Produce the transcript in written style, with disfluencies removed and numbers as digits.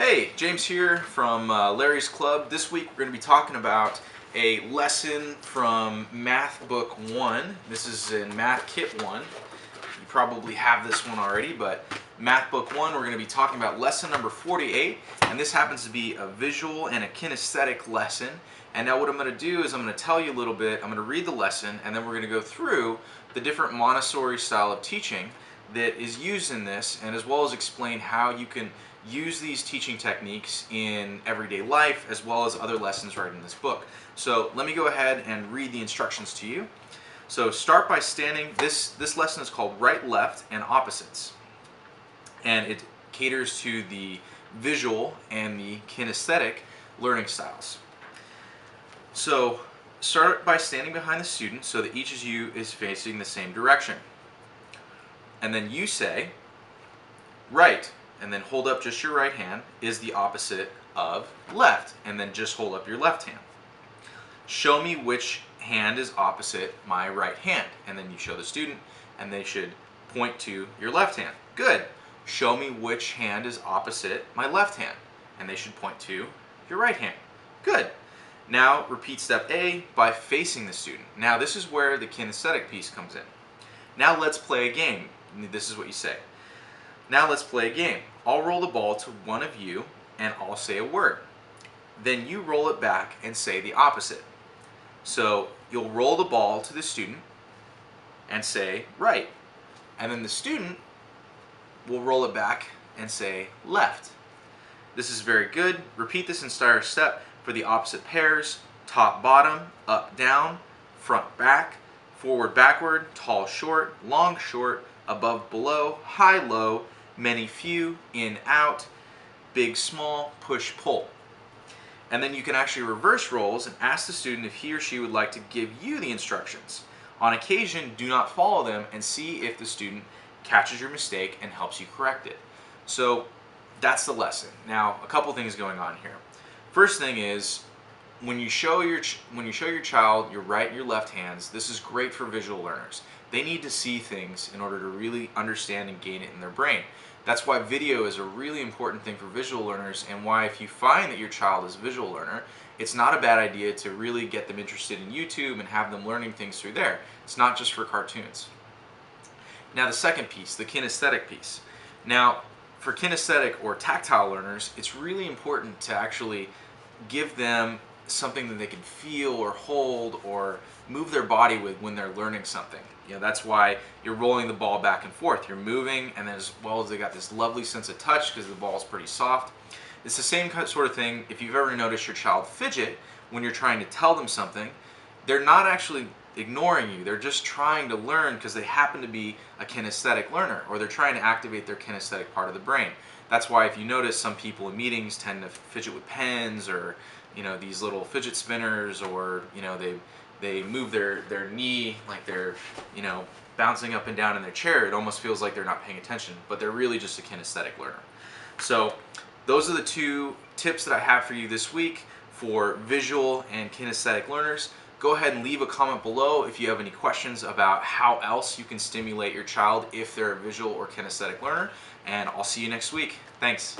Hey, James here from Larry's Club. This week we're going to be talking about a lesson from Math Book 1. This is in Math Kit 1. You probably have this one already, but Math Book 1 we're going to be talking about lesson number 48, and this happens to be a visual and a kinesthetic lesson. And now what I'm going to do is I'm going to tell you a little bit, I'm going to read the lesson, and then we're going to go through the different Montessori style of teaching that is used in this, and as well as explain how you can use these teaching techniques in everyday life as well as other lessons right in this book. So let me go ahead and read the instructions to you. So start by standing. This lesson is called Right, Left, and Opposites, and it caters to the visual and the kinesthetic learning styles. So start by standing behind the student so that each of you is facing the same direction. And then you say, right, and then hold up just your right hand is the opposite of left, and then just hold up your left hand. Show me which hand is opposite my right hand, and then you show the student, and they should point to your left hand. Good. Show me which hand is opposite my left hand, and they should point to your right hand. Good. Now repeat step A by facing the student. Now this is where the kinesthetic piece comes in. Now let's play a game. This is what you say. Now let's play a game. I'll roll the ball to one of you and I'll say a word. Then you roll it back and say the opposite. So you'll roll the ball to the student and say right. And then the student will roll it back and say left. This is very good. Repeat this entire step for the opposite pairs: top, bottom, up, down, front, back, forward, backward, tall, short, long, short, above, below, high, low, many, few, in, out, big, small, push, pull. And then you can actually reverse roles and ask the student if he or she would like to give you the instructions. On occasion, do not follow them and see if the student catches your mistake and helps you correct it. So that's the lesson. Now, a couple things going on here. First thing is, when you show your child your right and your left hands, this is great for visual learners. They need to see things in order to really understand and gain it in their brain. That's why video is a really important thing for visual learners, and why if you find that your child is a visual learner, it's not a bad idea to really get them interested in YouTube and have them learning things through there. It's not just for cartoons. Now the second piece, the kinesthetic piece. Now for kinesthetic or tactile learners, it's really important to actually give them something that they can feel or hold or move their body with when they're learning something. You know, that's why you're rolling the ball back and forth. You're moving, and then as well as they got this lovely sense of touch because the ball is pretty soft. It's the same sort of thing if you've ever noticed your child fidget when you're trying to tell them something. They're not actually ignoring you. They're just trying to learn because they happen to be a kinesthetic learner, or they're trying to activate their kinesthetic part of the brain. That's why if you notice, some people in meetings tend to fidget with pens, or these little fidget spinners, or they move their knee like they're bouncing up and down in their chair. It almost feels like they're not paying attention, but they're really just a kinesthetic learner. So those are the two tips that I have for you this week for visual and kinesthetic learners. Go ahead and leave a comment below if you have any questions about how else you can stimulate your child if they're a visual or kinesthetic learner, and I'll see you next week. Thanks.